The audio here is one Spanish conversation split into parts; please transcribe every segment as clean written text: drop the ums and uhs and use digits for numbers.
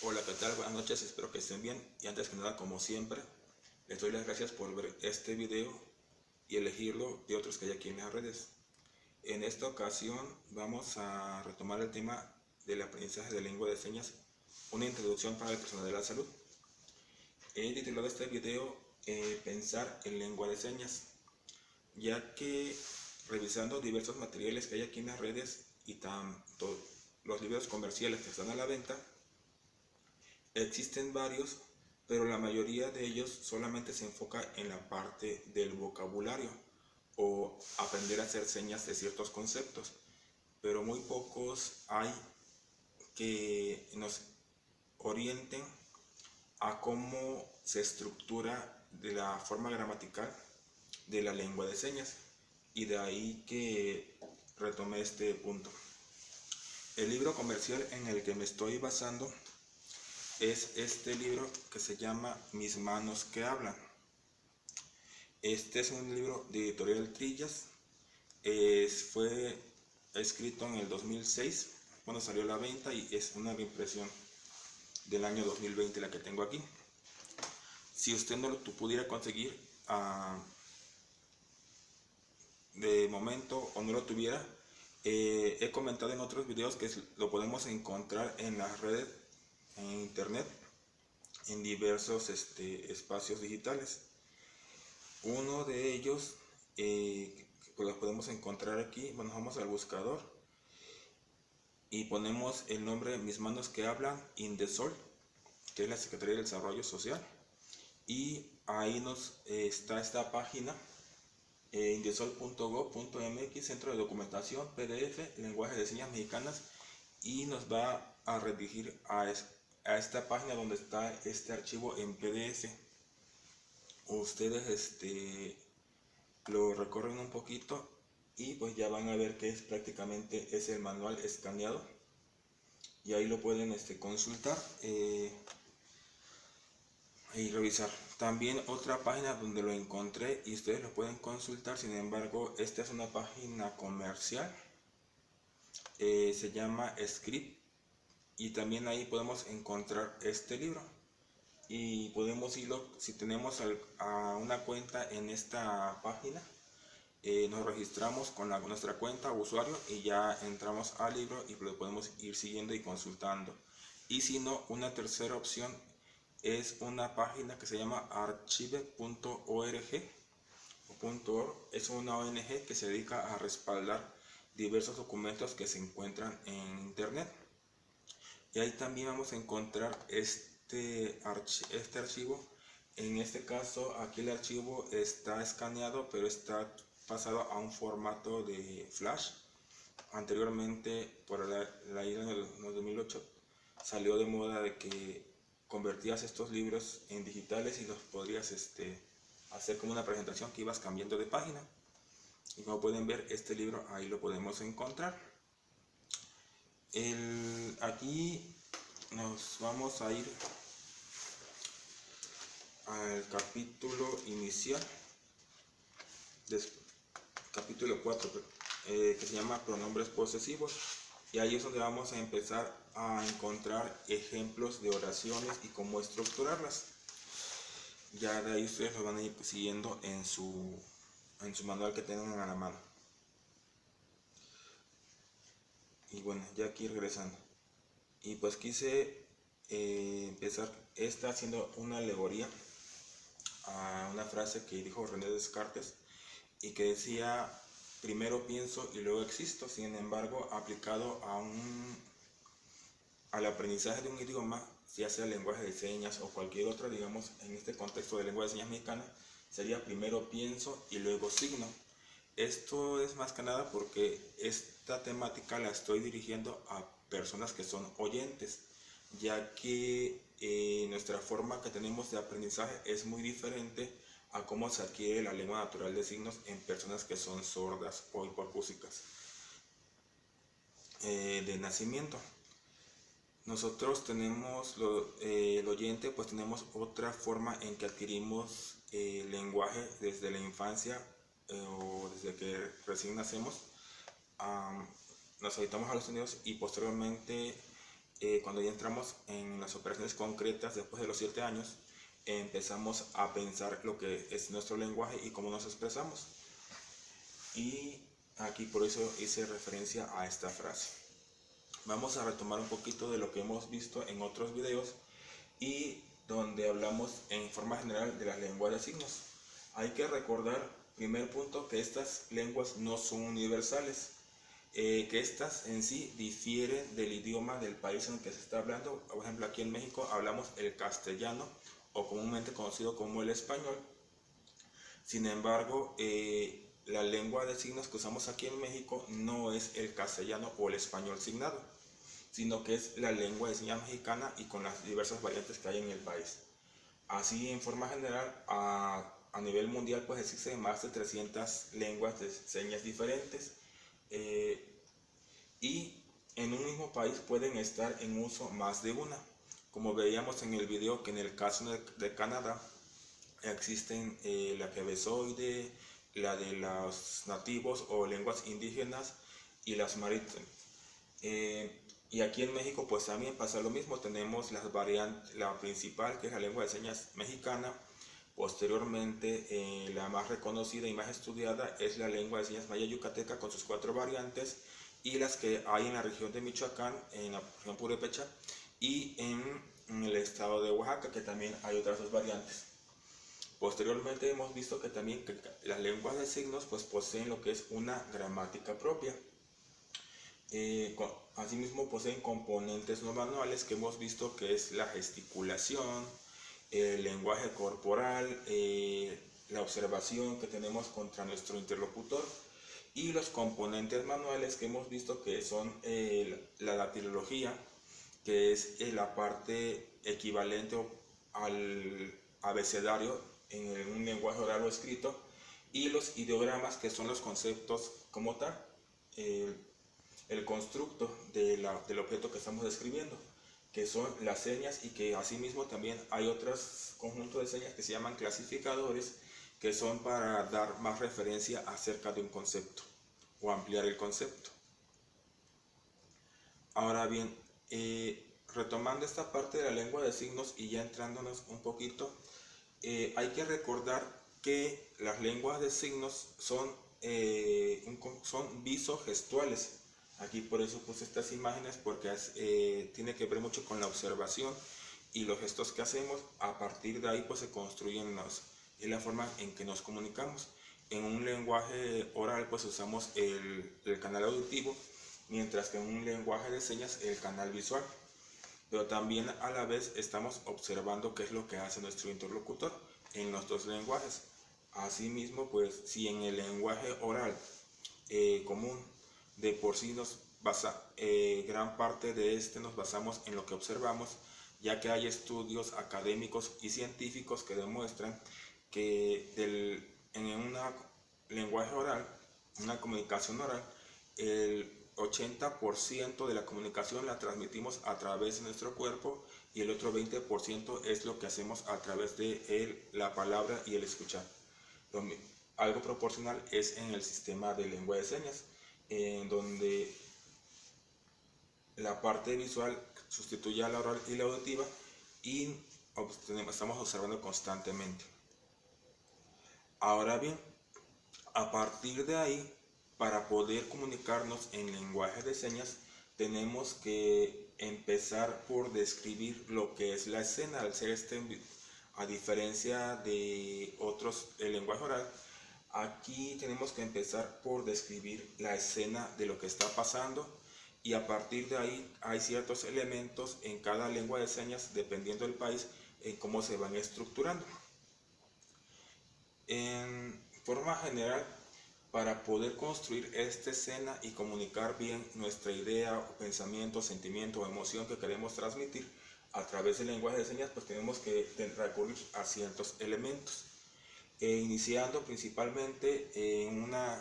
Hola, ¿qué tal? Buenas noches, espero que estén bien. Y antes que nada, como siempre, les doy las gracias por ver este video y elegirlo de otros que hay aquí en las redes. En esta ocasión vamos a retomar el tema del aprendizaje de lengua de señas, una introducción para el personal de la salud. He titulado este video Pensar en lengua de señas, ya que revisando diversos materiales que hay aquí en las redes y tanto los libros comerciales que están a la venta, existen varios, pero la mayoría de ellos solamente se enfoca en la parte del vocabulario o aprender a hacer señas de ciertos conceptos, pero muy pocos hay que nos orienten a cómo se estructura de la forma gramatical de la lengua de señas, y de ahí que retomé este punto. El libro comercial en el que me estoy basando es este libro que se llama Mis manos que hablan. Este es un libro de Editorial Trillas. Fue escrito en el 2006 cuando salió a la venta, y es una reimpresión del año 2020 la que tengo aquí. Si usted no lo pudiera conseguir de momento o no lo tuviera, he comentado en otros videos que lo podemos encontrar en las redes, en internet, en diversos espacios digitales. Uno de ellos pues lo podemos encontrar aquí. Bueno, vamos al buscador y ponemos el nombre Mis manos que hablan INDESOL, que es la Secretaría del Desarrollo Social, y ahí nos está esta página, indesol.gov.mx, Centro de Documentación, PDF, Lenguaje de Señas Mexicanas, y nos va a redirigir a esta página donde está este archivo en PDF. Ustedes lo recorren un poquito y pues ya van a ver que prácticamente es el manual escaneado, y ahí lo pueden consultar y revisar. También otra página donde lo encontré y ustedes lo pueden consultar, sin embargo esta es una página comercial, se llama Script, y también ahí podemos encontrar este libro. Y podemos irlo, si tenemos a una cuenta en esta página, nos registramos con nuestra cuenta o usuario y ya entramos al libro y lo podemos ir siguiendo y consultando. Y si no, una tercera opción es una página que se llama archive.org. Es una ONG que se dedica a respaldar diversos documentos que se encuentran en internet, y ahí también vamos a encontrar este archivo. En este caso aquí el archivo está escaneado, pero está pasado a un formato de flash. Anteriormente, por la ida en el 2008, salió de moda de que convertías estos libros en digitales y los podrías hacer como una presentación que ibas cambiando de página. Y como pueden ver, este libro ahí lo podemos encontrar. Aquí nos vamos a ir al capítulo inicial, capítulo 4, que se llama pronombres posesivos, y ahí es donde vamos a empezar a encontrar ejemplos de oraciones y cómo estructurarlas. Ya de ahí ustedes lo van a ir siguiendo en su manual que tengan a la mano. Y bueno, ya aquí regresando, y pues quise empezar haciendo una alegoría a una frase que dijo René Descartes, y que decía: primero pienso y luego existo. Sin embargo, aplicado al aprendizaje de un idioma, ya sea lenguaje de señas o cualquier otro, digamos en este contexto de lengua de señas mexicana, sería primero pienso y luego signo. Esto es más que nada porque esta temática la estoy dirigiendo a personas que son oyentes, ya que nuestra forma que tenemos de aprendizaje es muy diferente a cómo se adquiere la lengua natural de signos en personas que son sordas o hipoacúsicas de nacimiento. Nosotros tenemos, el oyente, pues tenemos otra forma en que adquirimos lenguaje desde la infancia, o desde que recién nacemos. Nos habitamos a los sonidos y posteriormente cuando ya entramos en las operaciones concretas después de los 7 años, empezamos a pensar lo que es nuestro lenguaje y cómo nos expresamos. Y aquí por eso hice referencia a esta frase. Vamos a retomar un poquito de lo que hemos visto en otros videos y donde hablamos en forma general de las lenguas de signos. Hay que recordar, primer punto, que estas lenguas no son universales, que estas en sí difieren del idioma del país en el que se está hablando. Por ejemplo, aquí en México hablamos el castellano, o comúnmente conocido como el español. Sin embargo, la lengua de signos que usamos aquí en México no es el castellano o el español signado, sino que es la lengua de señas mexicana y con las diversas variantes que hay en el país. Así, en forma general, a nivel mundial pues existen más de 300 lenguas de señas diferentes, y en un mismo país pueden estar en uso más de una. Como veíamos en el video, que en el caso de Canadá existen la quebesoide, la de los nativos o lenguas indígenas y las marítimas. Y aquí en México pues también pasa lo mismo, tenemos las variantes, la principal, que es la lengua de señas mexicana. Posteriormente, la más reconocida y más estudiada es la lengua de señas maya yucateca con sus 4 variantes, y las que hay en la región de Michoacán, en la región purépecha, y en el estado de Oaxaca, que también hay otras 2 variantes. Posteriormente hemos visto que también que las lenguas de signos pues poseen lo que es una gramática propia. Asimismo poseen componentes no manuales que hemos visto, que es la gesticulación, el lenguaje corporal, la observación que tenemos contra nuestro interlocutor, y los componentes manuales que hemos visto, que son la datilología, que es la parte equivalente al abecedario en un lenguaje oral o escrito, y los ideogramas, que son los conceptos como tal, el constructo del objeto que estamos describiendo, que son las señas, y que asimismo también hay otros conjuntos de señas que se llaman clasificadores, que son para dar más referencia acerca de un concepto o ampliar el concepto. Ahora bien, retomando esta parte de la lengua de signos y ya entrándonos un poquito, hay que recordar que las lenguas de signos son visogestuales. Aquí por eso puse estas imágenes, porque tiene que ver mucho con la observación y los gestos que hacemos. A partir de ahí pues se construyen la forma en que nos comunicamos. En un lenguaje oral pues usamos el canal auditivo, mientras que en un lenguaje de señas el canal visual. Pero también a la vez estamos observando qué es lo que hace nuestro interlocutor en los 2 lenguajes. Asimismo, pues si en el lenguaje oral común de por sí gran parte de nos basamos en lo que observamos, ya que hay estudios académicos y científicos que demuestran que en un lenguaje oral, una comunicación oral, el 80% de la comunicación la transmitimos a través de nuestro cuerpo, y el otro 20% es lo que hacemos a través de la palabra y el escuchar. Algo proporcional es en el sistema de lengua de señas, en donde la parte visual sustituye a la oral y la auditiva, y estamos observando constantemente. Ahora bien, a partir de ahí, para poder comunicarnos en lenguaje de señas, tenemos que empezar por describir lo que es la escena. Al ser a diferencia de otros lenguaje oral, aquí tenemos que empezar por describir la escena de lo que está pasando, y a partir de ahí hay ciertos elementos en cada lengua de señas, dependiendo del país, en cómo se van estructurando. En forma general, para poder construir esta escena y comunicar bien nuestra idea o pensamiento, sentimiento o emoción que queremos transmitir a través del lenguaje de señas, pues tenemos que recurrir a ciertos elementos. Iniciando principalmente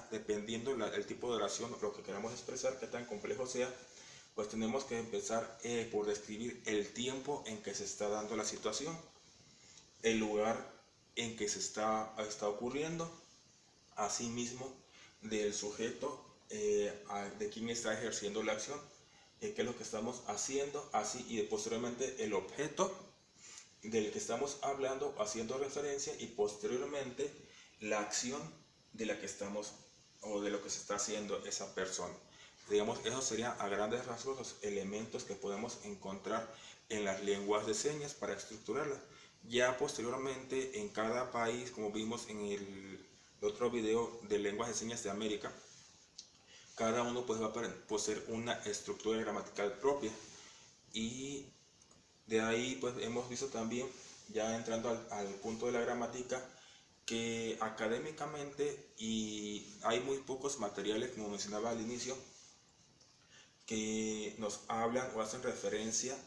dependiendo el tipo de oración o lo que queramos expresar, que tan complejo sea, pues tenemos que empezar por describir el tiempo en que se está dando la situación, el lugar en que está ocurriendo, asimismo del sujeto, de quien está ejerciendo la acción, qué es lo que estamos haciendo, así, y posteriormente el objeto del que estamos hablando, haciendo referencia, y posteriormente la acción de la que estamos o de lo que se está haciendo esa persona. Digamos, esos serían a grandes rasgos los elementos que podemos encontrar en las lenguas de señas para estructurarlas. Ya posteriormente en cada país, como vimos en el otro video de lenguas de señas de América, cada uno pues va a poseer una estructura gramatical propia, y de ahí pues hemos visto también, ya entrando al punto de la gramática, que académicamente y hay muy pocos materiales, como mencionaba al inicio, que nos hablan o hacen referencia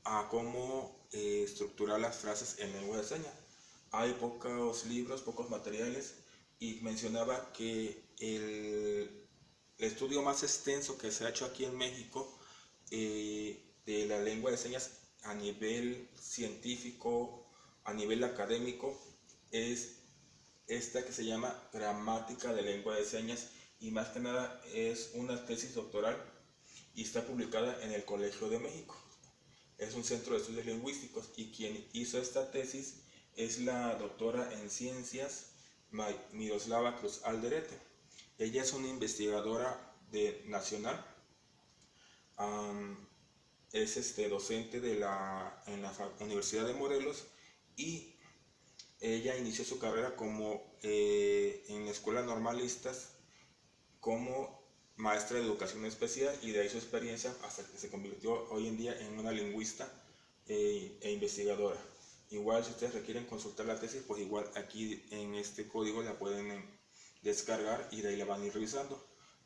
a cómo estructurar las frases en lengua de señas. Hay pocos libros, pocos materiales, y mencionaba que el estudio más extenso que se ha hecho aquí en México de la lengua de señas a nivel científico, a nivel académico, es esta que se llama Gramática de Lengua de Señas, y más que nada es una tesis doctoral y está publicada en el Colegio de México. Es un centro de estudios lingüísticos, y quien hizo esta tesis es la doctora en ciencias Miroslava Cruz Alderete. Ella es una investigadora nacional, es docente en la Universidad de Morelos, y ella inició su carrera como en escuelas normalistas como maestra de educación especial, y de ahí su experiencia hasta que se convirtió hoy en día en una lingüista e investigadora. Igual, si ustedes requieren consultar la tesis, pues igual aquí en este código la pueden descargar y de ahí la van a ir revisando.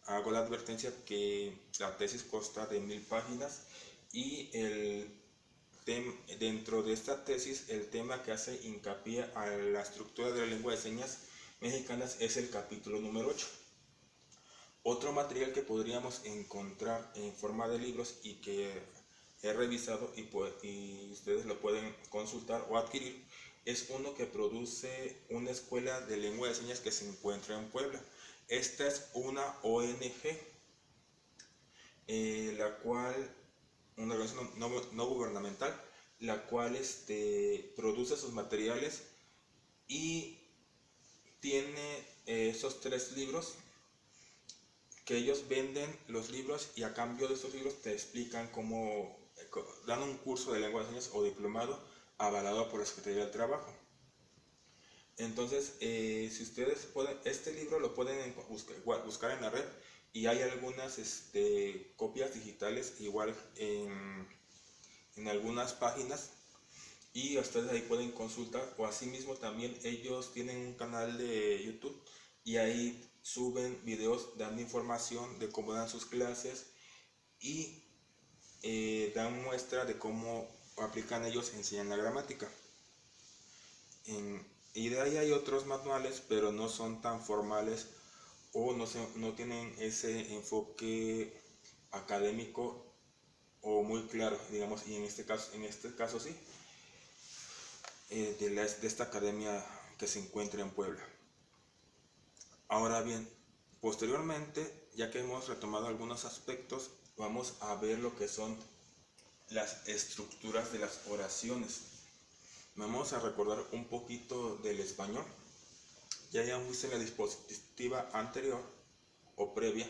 Hago la advertencia que la tesis consta de 1000 páginas, y dentro de esta tesis el tema que hace hincapié a la estructura de la lengua de señas mexicanas es el capítulo número 8. Otro material que podríamos encontrar en forma de libros y que he revisado y ustedes lo pueden consultar o adquirir es uno que produce una escuela de lengua de señas que se encuentra en Puebla. Esta es una ONG, la cual, una organización no gubernamental, la cual produce sus materiales y tiene esos 3 libros que ellos venden los libros, y a cambio de estos libros te explican cómo, dan un curso de lengua de señas o diplomado avalado por la Secretaría del Trabajo. Entonces, si ustedes pueden, este libro lo pueden buscar en la red, y hay algunas copias digitales igual en algunas páginas, y ustedes ahí pueden consultar, o asimismo también ellos tienen un canal de YouTube y ahí suben videos dando información de cómo dan sus clases, y dan muestra de cómo aplican ellos, enseñan la gramática. Y de ahí hay otros manuales, pero no son tan formales o no tienen ese enfoque académico o muy claro, digamos, y en este caso sí, de esta academia que se encuentra en Puebla. Ahora bien, posteriormente, ya que hemos retomado algunos aspectos, vamos a ver lo que son las estructuras de las oraciones. Vamos a recordar un poquito del español. Ya habíamos visto en la diapositiva anterior o previa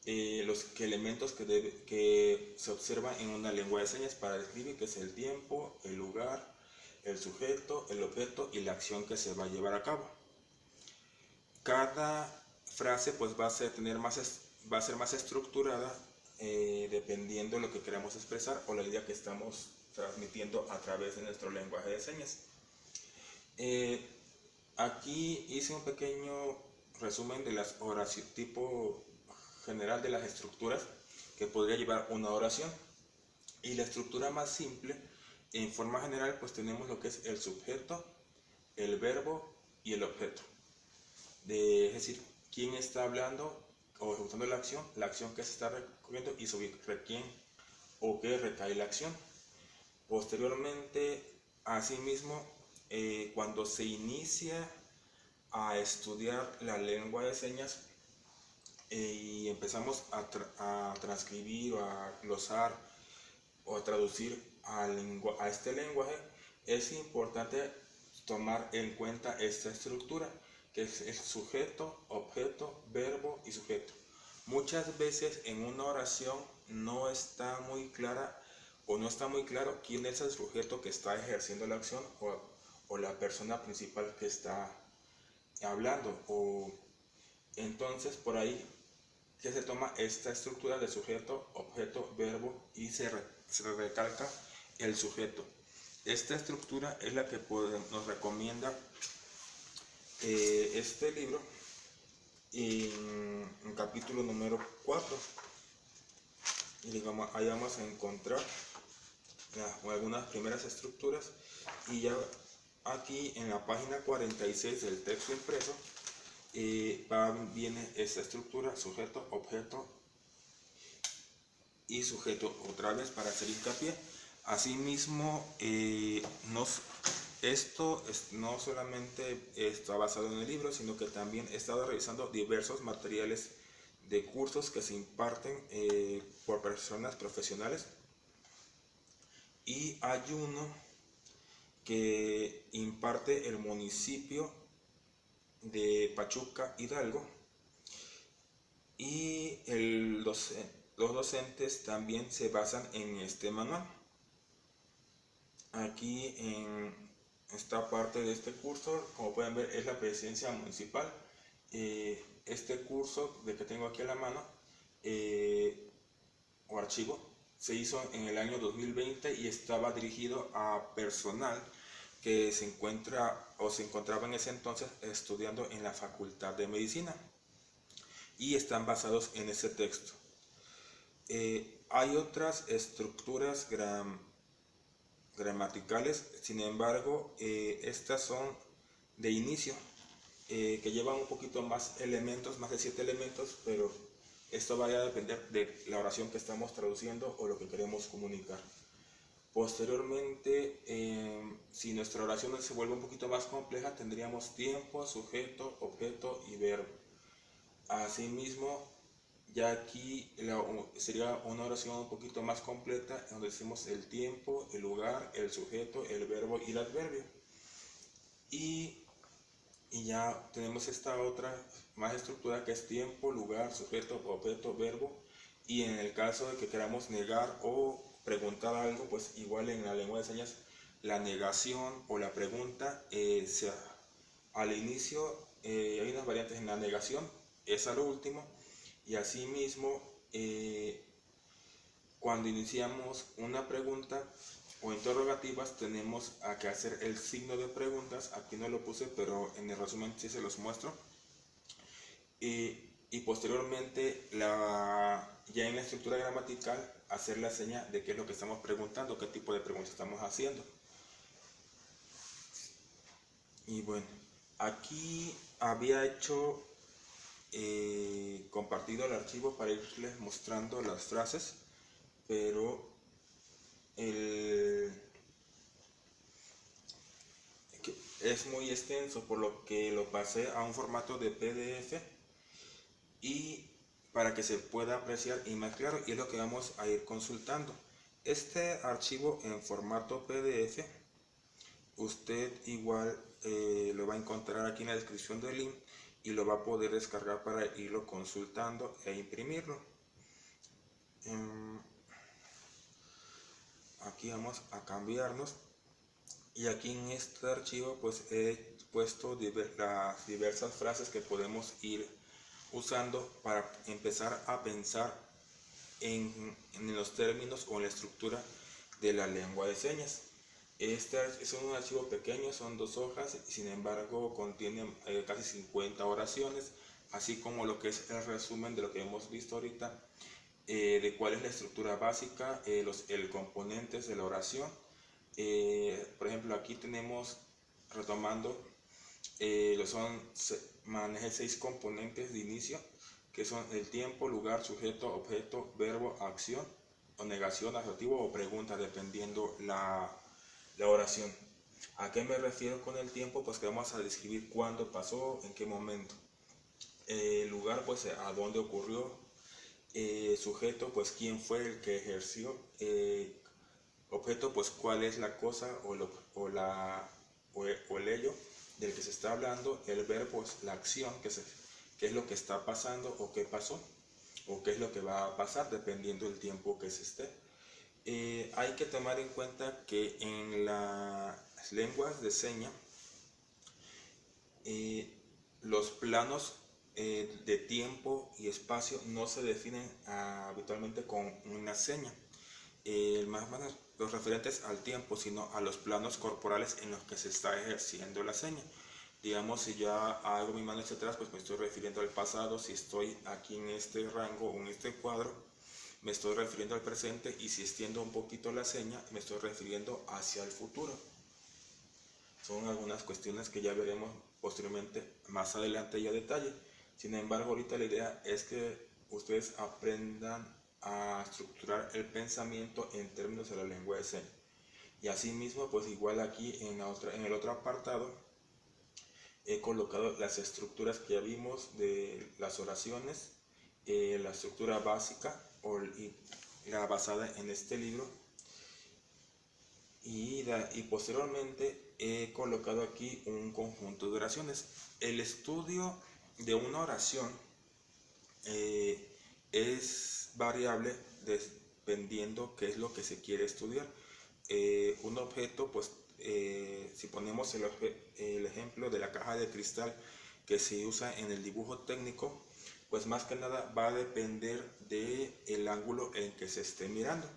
los elementos que se observan en una lengua de señas para describir, que es el tiempo, el lugar, el sujeto, el objeto y la acción que se va a llevar a cabo. Cada frase pues va a ser más estructurada dependiendo de lo que queramos expresar o la idea que estamos transmitiendo a través de nuestro lenguaje de señas. Aquí hice un pequeño resumen de las oraciones, tipo general de las estructuras que podría llevar una oración. Y la estructura más simple, en forma general, pues tenemos lo que es el sujeto, el verbo y el objeto. Es decir, quién está hablando o ejecutando la acción que se está recorriendo y sobre quién o qué recae la acción. Posteriormente, asimismo, cuando se inicia a estudiar la lengua de señas, y empezamos a transcribir o a glosar o a traducir a este lenguaje, es importante tomar en cuenta esta estructura, que es el sujeto, objeto, verbo y sujeto. Muchas veces en una oración no está muy clara o no está muy claro quién es el sujeto que está ejerciendo la acción o la persona principal que está hablando. Entonces por ahí que se toma esta estructura de sujeto, objeto, verbo y se recalca el sujeto. Esta estructura es la que nos recomienda este libro en capítulo número 4. Y digamos, ahí vamos a encontrar algunas primeras estructuras, y ya aquí en la página 46 del texto impreso viene esta estructura: sujeto, objeto y sujeto, otra vez para hacer hincapié. Asimismo, esto no solamente está basado en el libro, sino que también he estado revisando diversos materiales de cursos que se imparten por personas profesionales, y hay uno que imparte el municipio de Pachuca, Hidalgo, y los docentes también se basan en este manual. Aquí en esta parte de este curso, como pueden ver, es la presidencia municipal. Este curso de que tengo aquí a la mano o archivo se hizo en el año 2020 y estaba dirigido a personal que se encontraba en ese entonces estudiando en la Facultad de Medicina, y están basados en ese texto. Hay otras estructuras gramaticales, sin embargo, estas son de inicio, que llevan un poquito más elementos, más de 7 elementos, pero esto va a depender de la oración que estamos traduciendo o lo que queremos comunicar. Posteriormente, si nuestra oración se vuelve un poquito más compleja, tendríamos tiempo, sujeto, objeto y verbo. Asimismo, ya aquí sería una oración un poquito más completa, donde decimos el tiempo, el lugar, el sujeto, el verbo y el adverbio. Y ya tenemos esta otra más estructura, que es tiempo, lugar, sujeto, objeto, verbo. Y en el caso de que queramos negar o preguntar algo, pues igual en la lengua de señas, la negación o la pregunta, al inicio hay unas variantes en la negación, es a lo último. Y asimismo, cuando iniciamos una pregunta o interrogativas, tenemos que hacer el signo de preguntas. Aquí no lo puse, pero en el resumen sí se los muestro. Y posteriormente, ya en la estructura gramatical, hacer la seña de qué es lo que estamos preguntando, qué tipo de preguntas estamos haciendo. Y bueno, aquí había compartido el archivo para irles mostrando las frases, pero es muy extenso, por lo que lo pasé a un formato de PDF, y para que se pueda apreciar y más claro, y es lo que vamos a ir consultando. Este archivo en formato PDF usted igual lo va a encontrar aquí en la descripción del link, y lo va a poder descargar para irlo consultando e imprimirlo. Aquí vamos a cambiarnos, y aquí en este archivo pues he puesto las diversas frases que podemos ir usando para empezar a pensar en los términos o en la estructura de la lengua de señas. Este es un archivo pequeño, son 2 hojas, sin embargo contiene casi 50 oraciones, así como lo que es el resumen de lo que hemos visto ahorita, de cuál es la estructura básica, los componentes de la oración. Por ejemplo, aquí tenemos, retomando, maneja 6 componentes de inicio, que son el tiempo, lugar, sujeto, objeto, verbo, acción o negación, adjetivo o pregunta, dependiendo la oración. ¿A qué me refiero con el tiempo? Pues que vamos a describir cuándo pasó, en qué momento. lugar, pues a dónde ocurrió, sujeto, pues quién fue el que ejerció, objeto, pues cuál es la cosa o el ello del que se está hablando, el verbo, pues la acción, qué es lo que está pasando o qué pasó, o qué es lo que va a pasar dependiendo del tiempo que se esté. Hay que tomar en cuenta que en las lenguas de señas, los planos de tiempo y espacio no se definen habitualmente con una seña, más o menos los referentes al tiempo, sino a los planos corporales en los que se está ejerciendo la seña. Digamos, si ya hago mi mano hacia atrás, pues me estoy refiriendo al pasado. Si estoy aquí en este rango o en este cuadro, me estoy refiriendo al presente, y si extiendo un poquito la seña, me estoy refiriendo hacia el futuro. Son algunas cuestiones que ya veremos posteriormente, más adelante y a detalle. Sin embargo, ahorita la idea es que ustedes aprendan a estructurar el pensamiento en términos de la lengua de señas. Y asimismo, pues igual aquí en el otro apartado, he colocado las estructuras que ya vimos de las oraciones, la estructura básica y la basada en este libro, y posteriormente he colocado aquí un conjunto de oraciones. El estudio de una oración es variable dependiendo qué es lo que se quiere estudiar. Un objeto, pues si ponemos el ejemplo de la caja de cristal que se usa en el dibujo técnico, pues más que nada va a depender del ángulo en que se esté mirando.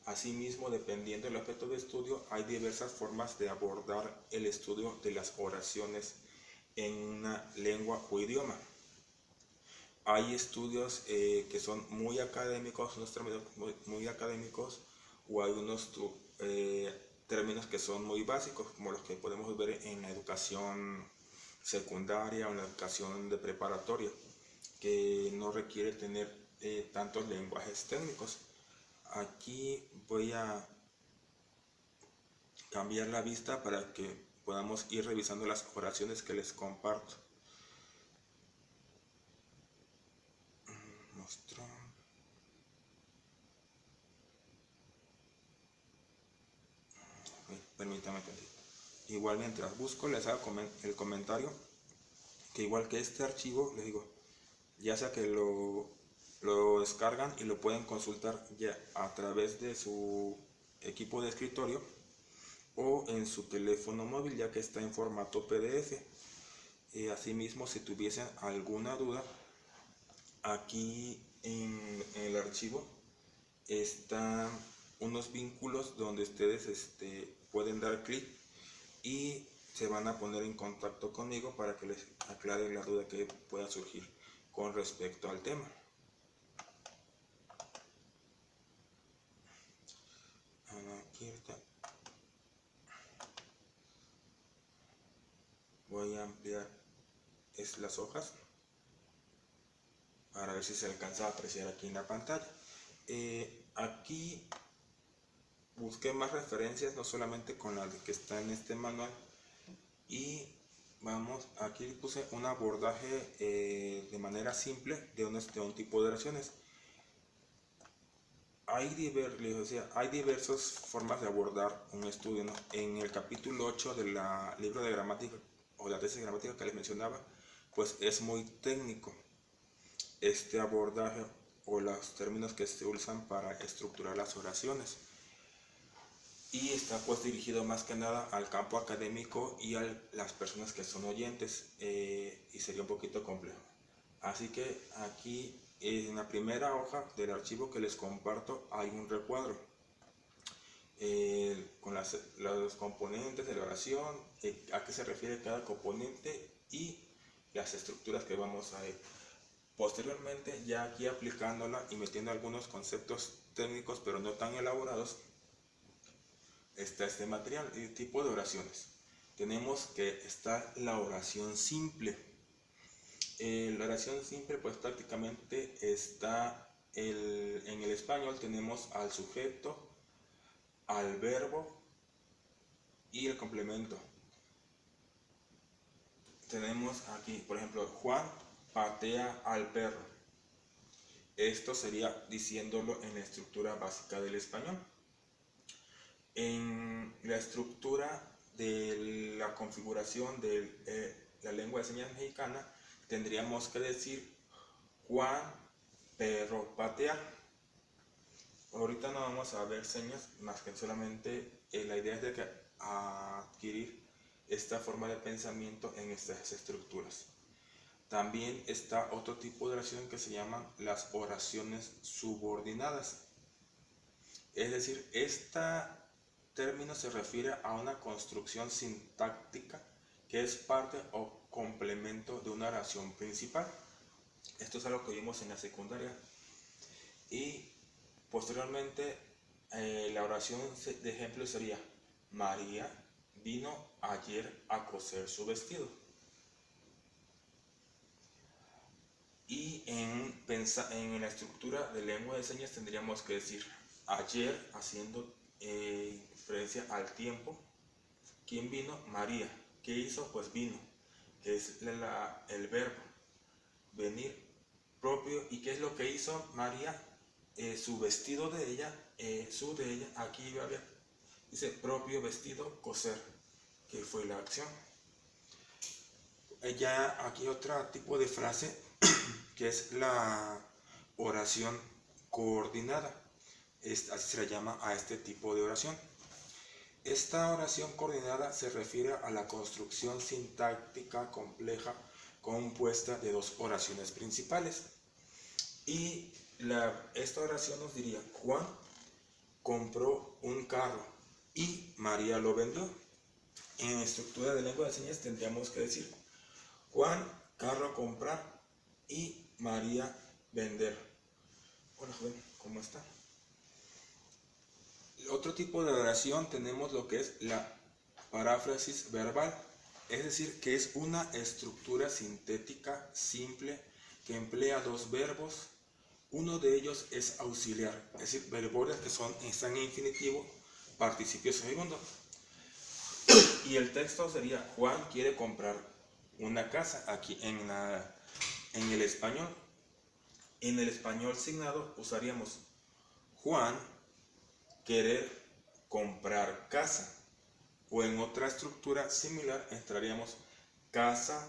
Asimismo, dependiendo del objeto de estudio, hay diversas formas de abordar el estudio de las oraciones en una lengua o idioma. Hay estudios que son muy académicos, unos términos muy académicos, o hay unos términos que son muy básicos, como los que podemos ver en la educación secundaria o en la educación de preparatoria, que no requiere tener tantos lenguajes técnicos. Aquí voy a cambiar la vista para que podamos ir revisando las oraciones que les comparto. Mostrar. Permítame que igual mientras busco les hago el comentario que igual que este archivo, les digo, ya sea que lo descargan y lo pueden consultar ya a través de su equipo de escritorio o en su teléfono móvil, ya que está en formato PDF. Asimismo, si tuviesen alguna duda, aquí en el archivo están unos vínculos donde ustedes pueden dar clic y se van a poner en contacto conmigo para que les aclare la duda que pueda surgir con respecto al tema. Aquí está. Voy a ampliar las hojas para ver si se alcanza a apreciar aquí en la pantalla. Aquí busqué más referencias, no solamente con las que está en este manual, y aquí puse un abordaje de manera simple de un tipo de oraciones. Hay diversas formas de abordar un estudio, ¿no? En el capítulo 8 del libro de gramática o la tesis de gramática que les mencionaba, pues es muy técnico este abordaje o los términos que se usan para estructurar las oraciones, y está pues dirigido más que nada al campo académico y a las personas que son oyentes, y sería un poquito complejo. Así que aquí en la primera hoja del archivo que les comparto hay un recuadro con los componentes de la oración, a qué se refiere cada componente y las estructuras que vamos a ver. Posteriormente, ya aquí aplicándola y metiendo algunos conceptos técnicos pero no tan elaborados, está este material y tipo de oraciones. Tenemos que está la oración simple. La oración simple pues prácticamente está en el español tenemos al sujeto, al verbo y el complemento. Tenemos aquí por ejemplo Juan patea al perro. Esto sería diciéndolo en la estructura básica del español. En la estructura de la configuración de la lengua de señas mexicana tendríamos que decir Juan perro patea. Ahorita no vamos a ver señas más que solamente la idea es de que adquirir esta forma de pensamiento en estas estructuras. También está otro tipo de oración que se llaman las oraciones subordinadas. Es decir, este término se refiere a una construcción sintáctica que es parte o complemento de una oración principal. Esto es algo que vimos en la secundaria. Y posteriormente la oración de ejemplo sería: María vino ayer a coser su vestido. Y en la estructura de lengua de señas tendríamos que decir ayer, haciendo referencia al tiempo. ¿Quién vino? María. ¿Qué hizo? Pues vino, que es el verbo venir propio. ¿Y qué es lo que hizo María? Su vestido de ella, aquí dice propio vestido, coser, que fue la acción. Ya aquí otro tipo de frase que es la oración coordinada. Así se le llama a este tipo de oración. Esta oración coordinada se refiere a la construcción sintáctica compleja compuesta de dos oraciones principales. Y esta oración nos diría: Juan compró un carro y María lo vendió. En estructura de lengua de señas tendríamos que decir Juan, carro, comprar, y María, vender. Hola joven, ¿cómo está? Otro tipo de oración tenemos lo que es la paráfrasis verbal, es decir, que es una estructura sintética simple que emplea dos verbos. Uno de ellos es auxiliar, es decir, verbos que están en infinitivo, participio segundo. Y el texto sería: Juan quiere comprar una casa. Aquí en el español. En el español signado usaríamos Juan querer comprar casa. O en otra estructura similar entraríamos casa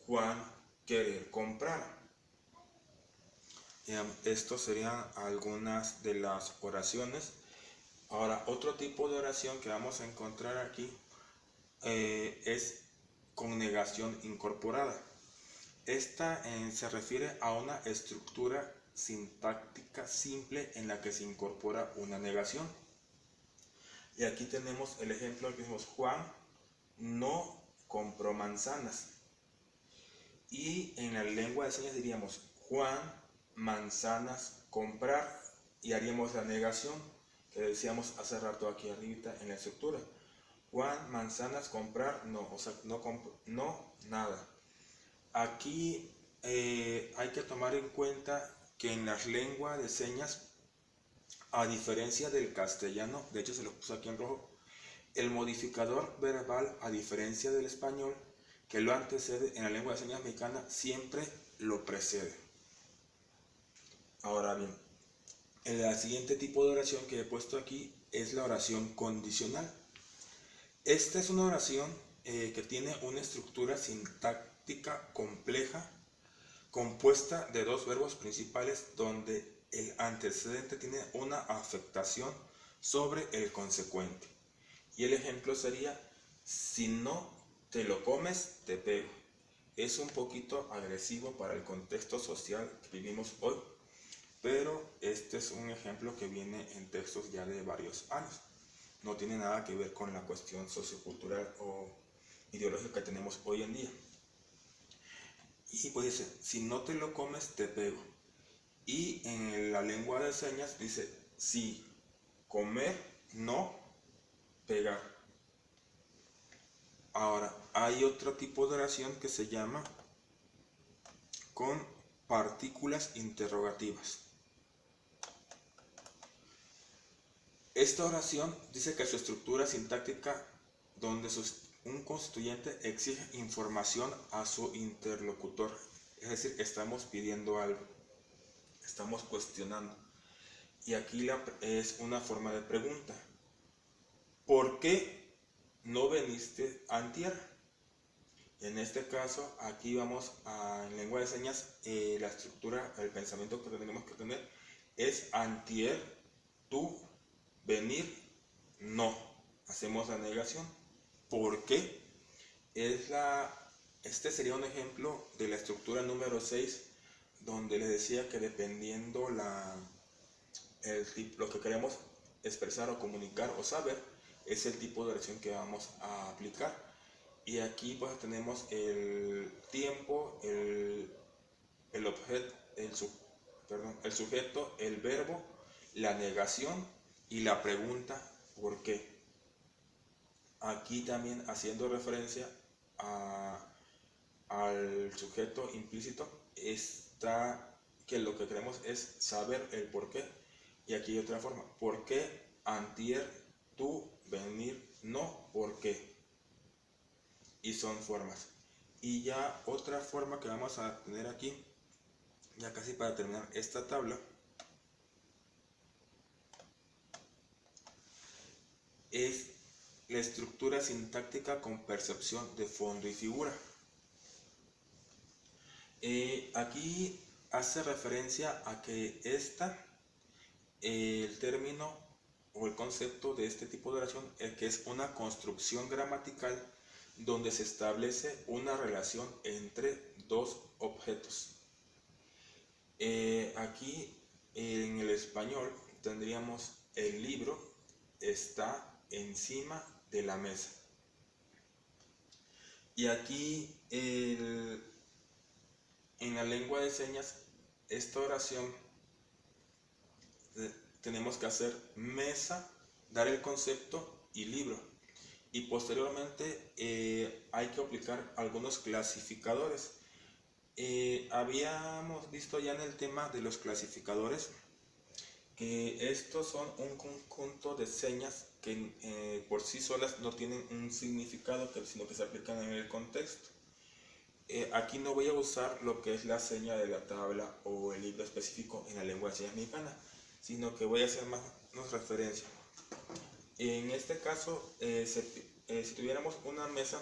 Juan querer comprar. Estos serían algunas de las oraciones. Ahora, otro tipo de oración que vamos a encontrar aquí es con negación incorporada. Esta se refiere a una estructura sintáctica simple en la que se incorpora una negación. Y aquí tenemos el ejemplo que decimos: Juan no compró manzanas. Y en la lengua de señas diríamos Juan manzanas comprar, y haríamos la negación que decíamos hace rato aquí arriba en la estructura. Juan manzanas comprar, no, o sea, no nada. Aquí hay que tomar en cuenta que en las lenguas de señas, a diferencia del castellano, de hecho se lo puse aquí en rojo, el modificador verbal, a diferencia del español, que lo antecede, en la lengua de señas mexicana siempre lo precede. Ahora bien, el siguiente tipo de oración que he puesto aquí es la oración condicional. Esta es una oración que tiene una estructura sintáctica compleja, compuesta de dos verbos principales donde el antecedente tiene una afectación sobre el consecuente. Y el ejemplo sería: si no te lo comes, te pego. Es un poquito agresivo para el contexto social que vivimos hoy, pero este es un ejemplo que viene en textos ya de varios años. No tiene nada que ver con la cuestión sociocultural o ideológica que tenemos hoy en día. Y pues dice: si no te lo comes, te pego. Y en la lengua de señas dice: sí, comer, no, pegar. Ahora, hay otro tipo de oración que se llama con partículas interrogativas. Esta oración dice que su estructura sintáctica, donde un constituyente exige información a su interlocutor. Es decir, estamos pidiendo algo, estamos cuestionando. Y aquí es una forma de pregunta. ¿Por qué no viniste antier? En este caso, aquí vamos en lengua de señas, la estructura, el pensamiento que tenemos que tener es antier, tú, venir, no. Hacemos la negación. ¿Por qué? Este sería un ejemplo de la estructura número 6, donde les decía que dependiendo lo que queremos expresar o comunicar o saber, es el tipo de oración que vamos a aplicar. Y aquí pues tenemos el tiempo, el objeto, el sujeto, el verbo, la negación y la pregunta ¿por qué? Aquí también haciendo referencia al sujeto implícito está que lo que queremos es saber el por qué. Y aquí hay otra forma, ¿por qué antier, tú, venir, no, por qué? Y son formas. Y ya otra forma que vamos a tener aquí, ya casi para terminar esta tabla, es la estructura sintáctica con percepción de fondo y figura. Aquí hace referencia a que el término o el concepto de este tipo de oración es que es una construcción gramatical donde se establece una relación entre dos objetos. Aquí en el español tendríamos el libro está encima de la mesa. Y aquí en la lengua de señas, esta oración tenemos que hacer mesa, dar el concepto y libro. Y posteriormente hay que aplicar algunos clasificadores. Habíamos visto ya en el tema de los clasificadores que estos son un conjunto de señas que por sí solas no tienen un significado, sino que se aplican en el contexto. Aquí no voy a usar lo que es la seña de la tabla o el libro específico en la lengua de señas mexicana, sino que voy a hacer más referencia. En este caso, si tuviéramos una mesa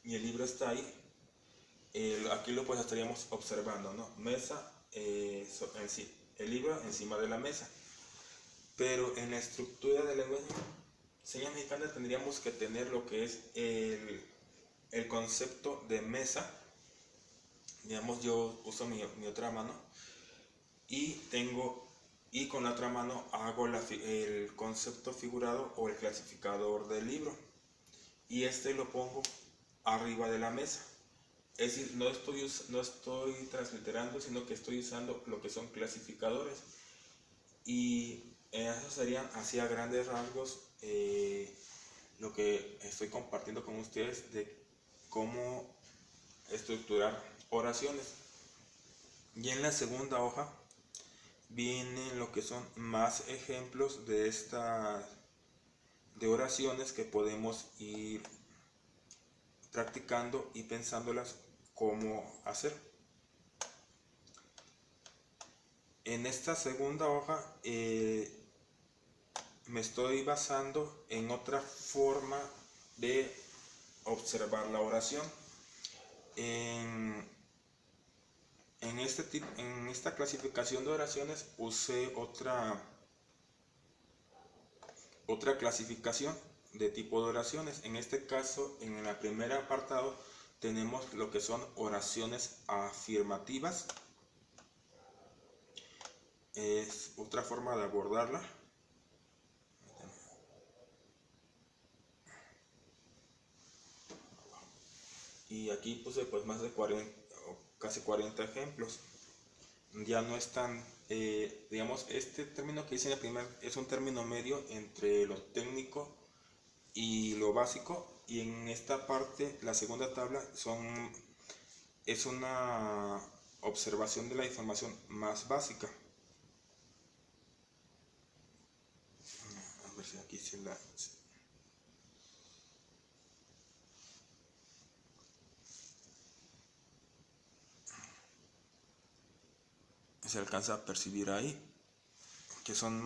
y el libro está ahí, aquí lo pues estaríamos observando, ¿no? Mesa en sí, el libro encima de la mesa. Pero en la estructura de la lengua de señas mexicana tendríamos que tener lo que es el concepto de mesa. Digamos, yo uso mi otra mano y con la otra mano hago el concepto figurado o el clasificador del libro y lo pongo arriba de la mesa. Es decir, no estoy transliterando, sino que estoy usando lo que son clasificadores. Y eso serían así a grandes rasgos lo que estoy compartiendo con ustedes de cómo estructurar oraciones. Y en la segunda hoja vienen lo que son más ejemplos de oraciones que podemos ir practicando y pensándolas cómo hacer. En esta segunda hoja me estoy basando en otra forma de observar la oración. En esta clasificación de oraciones usé otra clasificación de tipo de oraciones. En este caso, en el primer apartado tenemos lo que son oraciones afirmativas. Es otra forma de abordarla. Y aquí puse pues más de 40, casi 40 ejemplos. Ya no es tan, digamos, este término que hice en el primer es un término medio entre lo técnico y lo básico, y en esta parte, la segunda tabla, es una observación de la información más básica. A ver si aquí se la... se alcanza a percibir ahí, que son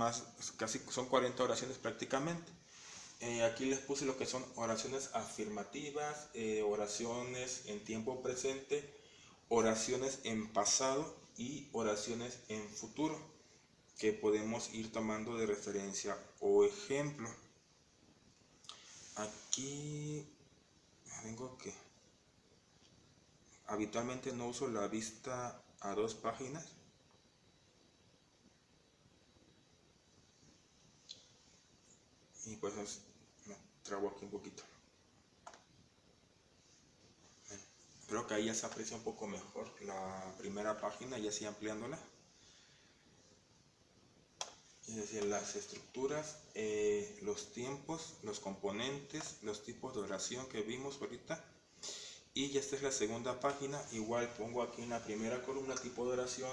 casi son 40 oraciones prácticamente. Aquí les puse lo que son oraciones afirmativas, oraciones en tiempo presente, oraciones en pasado y oraciones en futuro, que podemos ir tomando de referencia o ejemplo. Aquí tengo que habitualmente no uso la vista a 2 páginas, y pues me trabo aquí un poquito. Creo que ahí ya se aprecia un poco mejor la primera página, y así ampliándola. Es decir, las estructuras, los tiempos, los componentes, los tipos de oración que vimos ahorita. Y ya esta es la segunda página. Igual pongo aquí en la primera columna tipo de oración,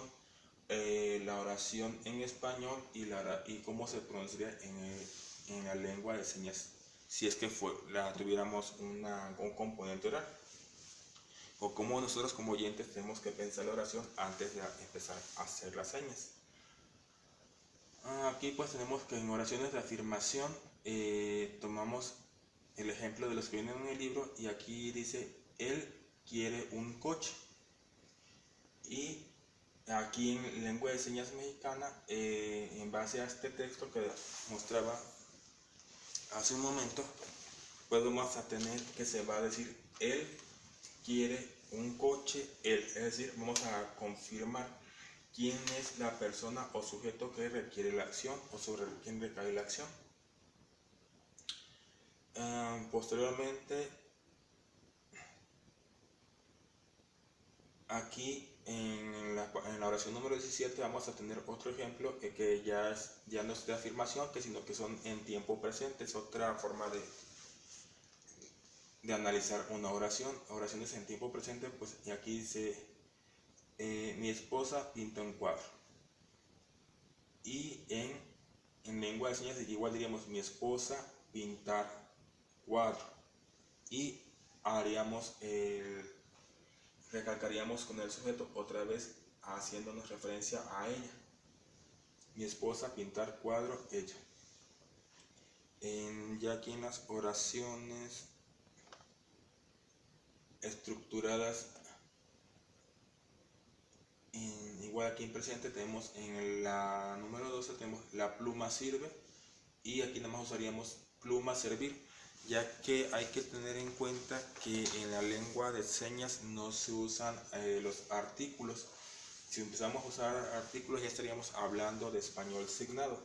la oración en español y cómo se pronunciaría en la lengua de señas, si es que tuviéramos un componente oral, o cómo nosotros como oyentes tenemos que pensar la oración antes de empezar a hacer las señas. Aquí pues tenemos que en oraciones de afirmación tomamos el ejemplo de los que vienen en el libro, y aquí dice: él quiere un coche. Y aquí en lengua de señas mexicana, en base a este texto que mostraba hace un momento, pues vamos a tener que se va a decir él quiere un coche, él, es decir, vamos a confirmar quién es la persona o sujeto que requiere la acción o sobre quién recae la acción. Posteriormente, aquí en la oración número 17 vamos a tener otro ejemplo que ya no es de afirmación, sino que son en tiempo presente. Es otra forma de analizar una oración. Oraciones en tiempo presente, pues, y aquí dice: mi esposa pintó un cuadro. Y en lengua de señas igual diríamos: mi esposa pintar cuadro. Y recalcaríamos con el sujeto otra vez, haciéndonos referencia a ella: mi esposa pintar cuadro, ella. Ya aquí en las oraciones estructuradas, igual aquí en presente tenemos en la número 12 tenemos la pluma sirve, y aquí nada más usaríamos pluma servir, ya que hay que tener en cuenta que en la lengua de señas no se usan los artículos. Si empezamos a usar artículos ya estaríamos hablando de español signado,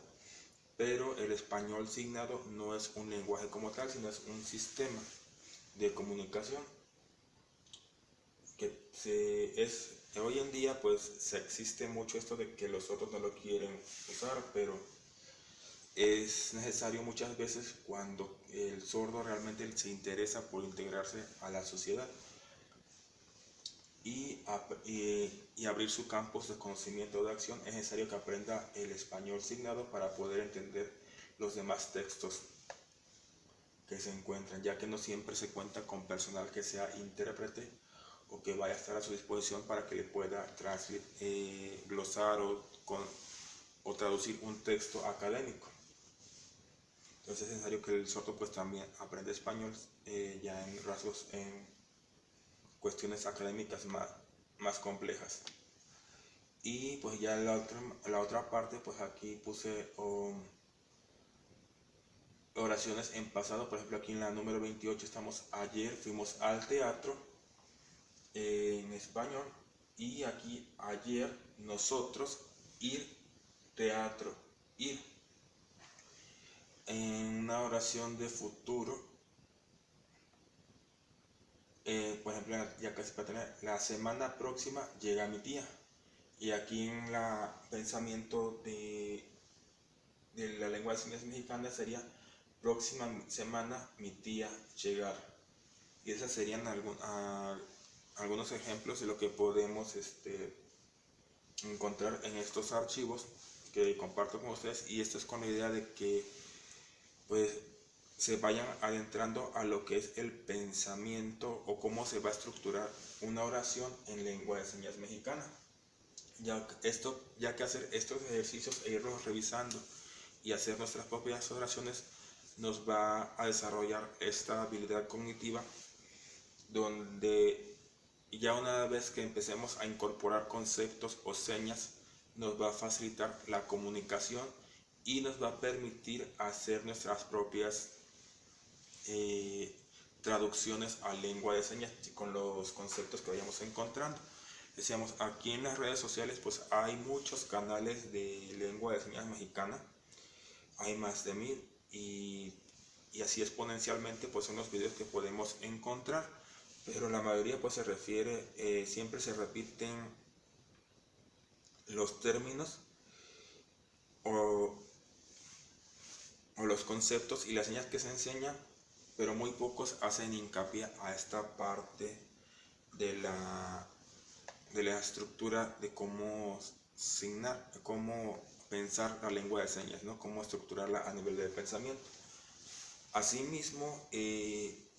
pero el español signado no es un lenguaje como tal, sino es un sistema de comunicación que hoy en día pues existe mucho esto de que los otros no lo quieren usar, pero es necesario muchas veces cuando el sordo realmente se interesa por integrarse a la sociedad y abrir su campo de conocimiento de acción. Es necesario que aprenda el español signado para poder entender los demás textos que se encuentran, ya que no siempre se cuenta con personal que sea intérprete o que vaya a estar a su disposición para que le pueda glosar o traducir un texto académico. Entonces es necesario que el sordo pues también aprenda español, ya en rasgos, en cuestiones académicas más complejas. Y pues ya la otra parte, pues aquí puse oraciones en pasado. Por ejemplo, aquí en la número 28 estamos: ayer fuimos al teatro, en español. Y aquí: ayer nosotros ir teatro, ir. En una oración de futuro, por ejemplo, ya casi para tener: la semana próxima llega mi tía. Y aquí en el pensamiento de la lengua de señas mexicana sería: próxima semana mi tía llegar. Y esos serían algunos ejemplos de lo que podemos encontrar en estos archivos que comparto con ustedes. Y esto es con la idea de que pues se vayan adentrando a lo que es el pensamiento o cómo se va a estructurar una oración en lengua de señas mexicana. ya que hacer estos ejercicios e irlos revisando y hacer nuestras propias oraciones nos va a desarrollar esta habilidad cognitiva, donde ya una vez que empecemos a incorporar conceptos o señas, nos va a facilitar la comunicación y nos va a permitir hacer nuestras propias traducciones a lengua de señas con los conceptos que vayamos encontrando. Decíamos, aquí en las redes sociales pues hay muchos canales de lengua de señas mexicana, hay más de 1000, y así exponencialmente pues son los videos que podemos encontrar, pero la mayoría pues se refiere, siempre se repiten los términos o los conceptos y las señas que se enseñan, pero muy pocos hacen hincapié a esta parte de la estructura de cómo signar, cómo pensar la lengua de señas, ¿no? Cómo estructurarla a nivel de pensamiento. Asimismo,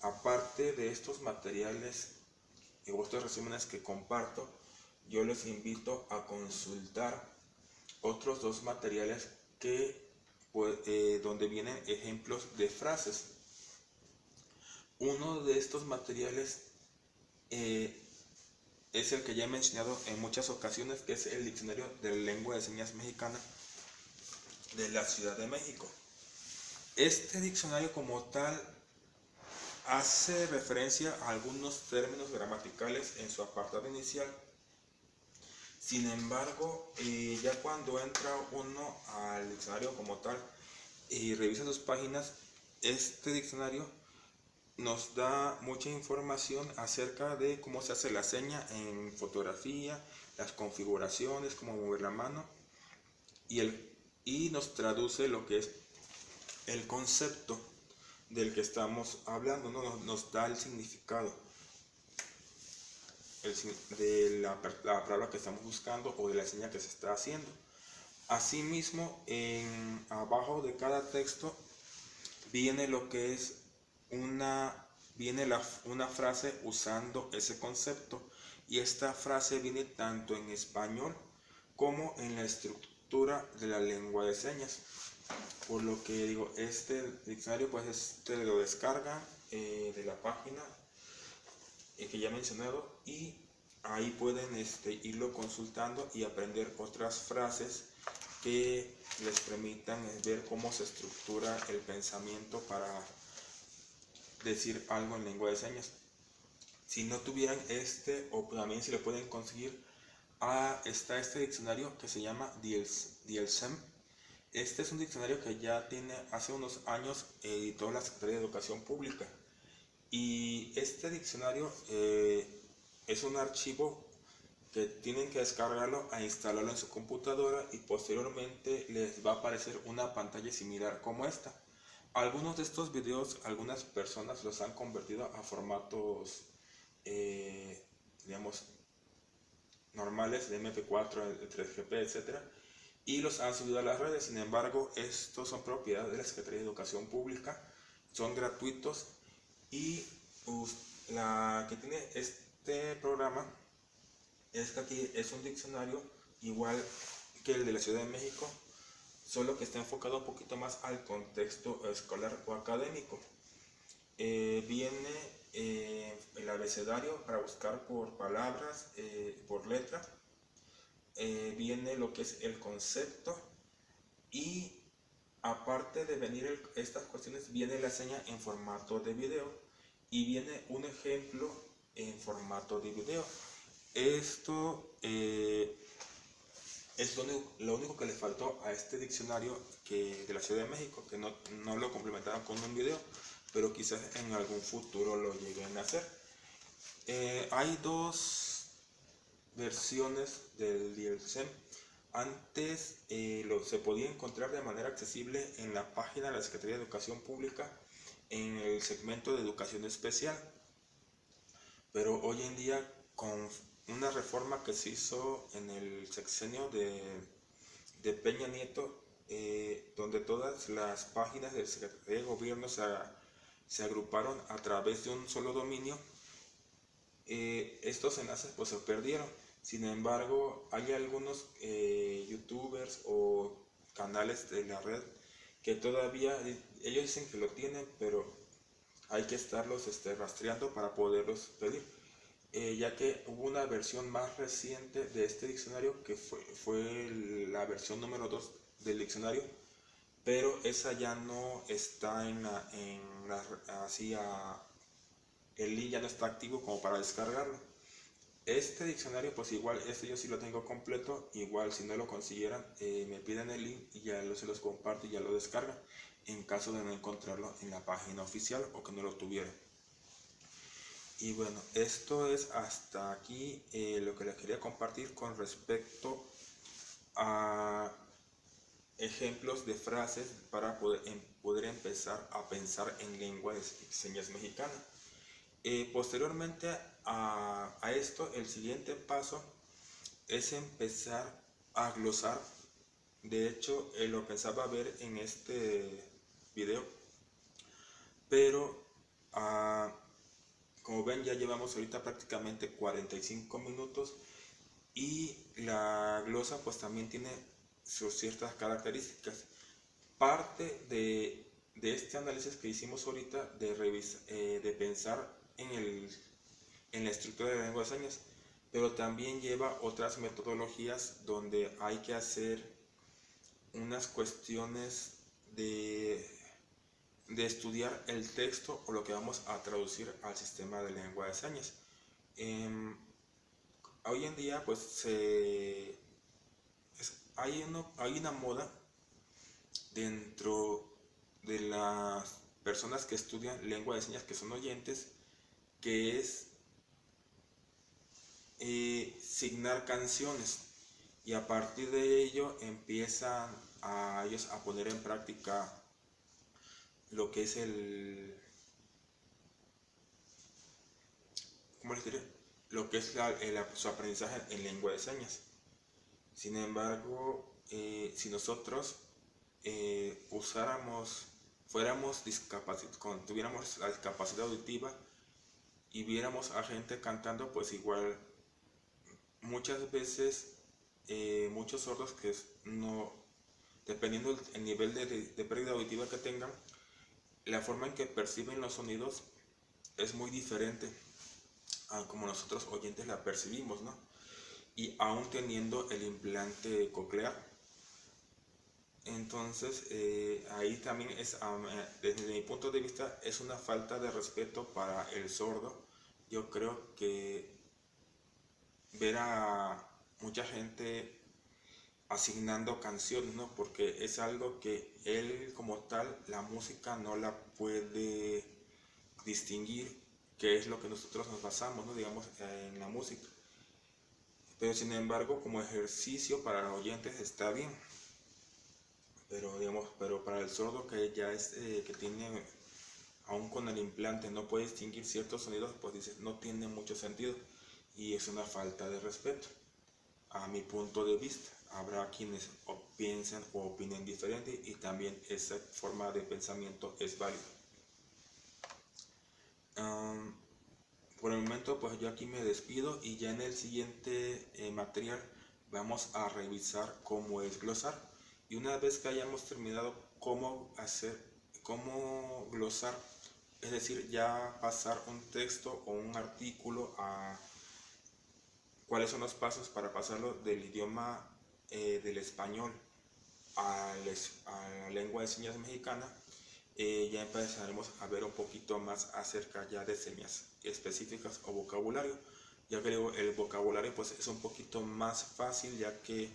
aparte de estos materiales o estos resúmenes que comparto, yo les invito a consultar otros 2 materiales donde vienen ejemplos de frases. Uno de estos materiales es el que ya he mencionado en muchas ocasiones, que es el Diccionario de la Lengua de Señas Mexicana de la Ciudad de México. Este diccionario como tal hace referencia a algunos términos gramaticales en su apartado inicial. Sin embargo, ya cuando entra uno al diccionario como tal y revisa sus páginas, este diccionario nos da mucha información acerca de cómo se hace la seña en fotografía, las configuraciones, cómo mover la mano, y nos traduce lo que es el concepto del que estamos hablando, ¿no? Nos da el significado de la palabra que estamos buscando o de la seña que se está haciendo. Asimismo, abajo de cada texto viene lo que es una frase usando ese concepto, y esta frase viene tanto en español como en la estructura de la lengua de señas. Por lo que digo, este diccionario pues lo descargan de la página que ya he mencionado, y ahí pueden irlo consultando y aprender otras frases que les permitan ver cómo se estructura el pensamiento para decir algo en lengua de señas. Si no tuvieran o también si lo pueden conseguir, está este diccionario que se llama DIELSEM. Este es un diccionario que ya hace unos años editó la Secretaría de Educación Pública, y este diccionario es un archivo que tienen que descargarlo e instalarlo en su computadora, y posteriormente les va a aparecer una pantalla similar como esta. Algunos de estos videos, algunas personas los han convertido a formatos, digamos, normales, de MP4, de 3GP, etc. Y los han subido a las redes. Sin embargo, estos son propiedad de la Secretaría de Educación Pública, son gratuitos, y la que tiene este programa es que aquí es un diccionario igual que el de la Ciudad de México, solo que está enfocado un poquito más al contexto escolar o académico. Viene el abecedario para buscar por palabras, por letra. Viene lo que es el concepto, y aparte de venir estas cuestiones, viene la seña en formato de video y viene un ejemplo en formato de video. Esto es lo único que le faltó a este diccionario de la Ciudad de México, que no lo complementaron con un video, pero quizás en algún futuro lo lleguen a hacer. Hay 2 versiones del DIELSEM. Antes se podía encontrar de manera accesible en la página de la Secretaría de Educación Pública en el segmento de educación especial, pero hoy en día, con una reforma que se hizo en el sexenio de Peña Nieto, donde todas las páginas del Secretaría de Gobierno se agruparon a través de un solo dominio, estos enlaces pues se perdieron. Sin embargo, hay algunos youtubers o canales de la red que todavía ellos dicen que lo tienen, pero hay que estarlos rastreando para poderlos pedir, ya que hubo una versión más reciente de este diccionario que fue la versión número 2 del diccionario, pero esa ya no está el link ya no está activo como para descargarlo. Este diccionario, pues igual, este yo sí lo tengo completo, igual si no lo consiguieran, me piden el link y ya se los comparto y ya lo descargan, en caso de no encontrarlo en la página oficial o que no lo tuvieran. Y bueno, esto es hasta aquí lo que les quería compartir con respecto a ejemplos de frases para poder empezar a pensar en lengua de señas mexicana. Posteriormente a esto, el siguiente paso es empezar a glosar. De hecho, lo pensaba ver en este video, pero como ven, ya llevamos ahorita prácticamente 45 minutos y la glosa pues también tiene sus ciertas características. Parte de este análisis que hicimos ahorita de pensar en la estructura de la lengua de señas, pero también lleva otras metodologías donde hay que hacer unas cuestiones de estudiar el texto o lo que vamos a traducir al sistema de lengua de señas. Hoy en día pues hay una moda dentro de las personas que estudian lengua de señas, que son oyentes, que es signar canciones, y a partir de ello empiezan a ellos a poner en práctica lo que es ¿cómo les diré? Lo que es su aprendizaje en lengua de señas. Sin embargo, si nosotros fuéramos discapacitados, tuviéramos la discapacidad auditiva y viéramos a gente cantando, pues igual muchas veces muchos sordos que no, dependiendo el nivel de pérdida auditiva que tengan, la forma en que perciben los sonidos es muy diferente a como nosotros oyentes la percibimos, ¿no? Y aún teniendo el implante coclear. Entonces, ahí también desde mi punto de vista, es una falta de respeto para el sordo. Yo creo que ver a mucha gente asignando canciones, ¿no? Porque es algo que él como tal, la música no la puede distinguir, que es lo que nosotros nos basamos, ¿no? Digamos, en la música. Pero sin embargo, como ejercicio para los oyentes está bien. Pero para el sordo que ya que tiene, aún con el implante, no puede distinguir ciertos sonidos, pues dice, no tiene mucho sentido y es una falta de respeto. A mi punto de vista, habrá quienes piensen o opinen diferente y también esa forma de pensamiento es válida. Por el momento, pues yo aquí me despido y ya en el siguiente material vamos a revisar cómo es glosar. Y una vez que hayamos terminado cómo glosar, es decir, ya pasar un texto o un artículo a cuáles son los pasos para pasarlo del idioma del español a la lengua de señas mexicana, ya empezaremos a ver un poquito más acerca ya de señas específicas o vocabulario. Ya que el vocabulario pues es un poquito más fácil, ya que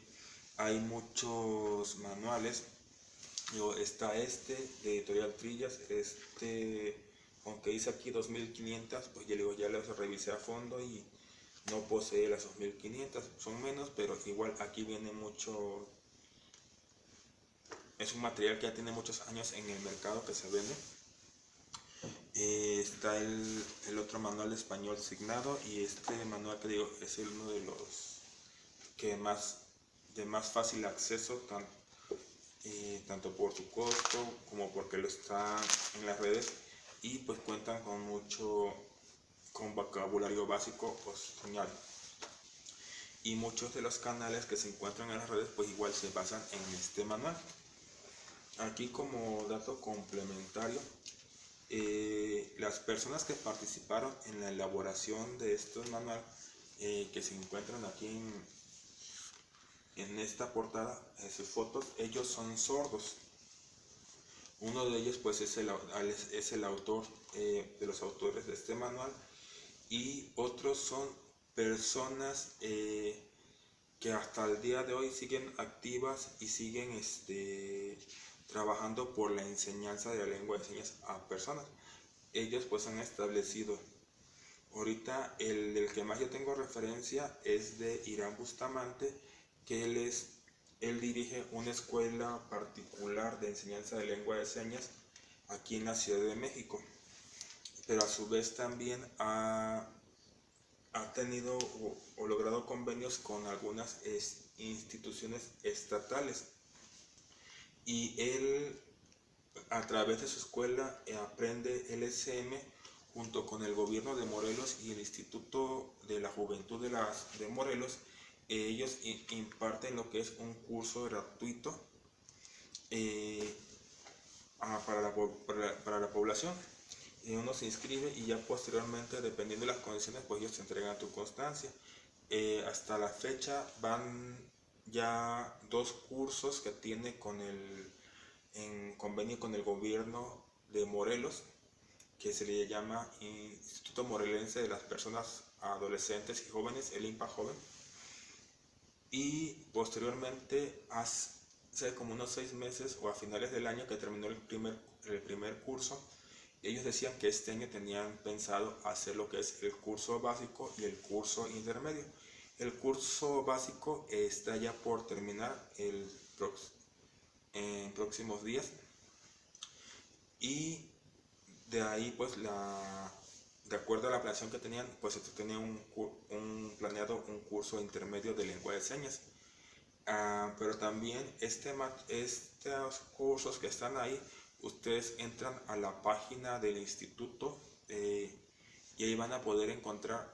hay muchos manuales. Está de Editorial Trillas, aunque dice aquí 2500, pues ya los revisé a fondo y no posee las 2500, son menos, pero igual aquí viene mucho. Es un material que ya tiene muchos años en el mercado que se vende. Está el otro manual de español signado, y este manual que digo es uno de los que de más fácil acceso, tanto por su costo como porque lo está en las redes, y pues cuentan con vocabulario básico o señal. y muchos de los canales que se encuentran en las redes pues igual se basan en este manual. Aquí como dato complementario, las personas que participaron en la elaboración de estos manual que se encuentran aquí en esta portada, en sus fotos, ellos son sordos. Uno de ellos pues es el autor de los autores de este manual, y otros son personas que hasta el día de hoy siguen activas y siguen trabajando por la enseñanza de la lengua de señas a personas. Ellos pues han establecido, ahorita el que más yo tengo referencia es de Irán Bustamante, que él dirige una escuela particular de enseñanza de lengua de señas aquí en la Ciudad de México, pero a su vez también ha tenido o logrado convenios con algunas instituciones estatales, y él a través de su escuela aprende LSM junto con el gobierno de Morelos y el Instituto de la Juventud de Morelos. Ellos imparten lo que es un curso gratuito para la población. Uno se inscribe y ya posteriormente, dependiendo de las condiciones, pues ellos te entregan tu constancia. Hasta la fecha van ya 2 cursos que tiene en convenio con el gobierno de Morelos, que se le llama Instituto Morelense de las Personas Adolescentes y Jóvenes, el INPA Joven. Y posteriormente, hace como unos 6 meses o a finales del año que terminó el primer curso, ellos decían que este año tenían pensado hacer lo que es el curso básico y el curso intermedio. El curso básico está ya por terminar en próximos días, y de ahí pues de acuerdo a la planeación que tenían, pues se tenía planeado un curso intermedio de lengua de señas. Pero también estos cursos que están ahí, ustedes entran a la página del instituto y ahí van a poder encontrar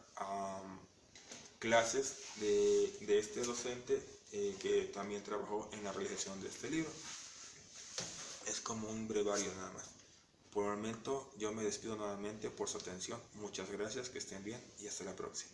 clases de este docente que también trabajó en la realización de este libro. Es como un brevario nada más. Por el momento yo me despido nuevamente por su atención. Muchas gracias, que estén bien y hasta la próxima.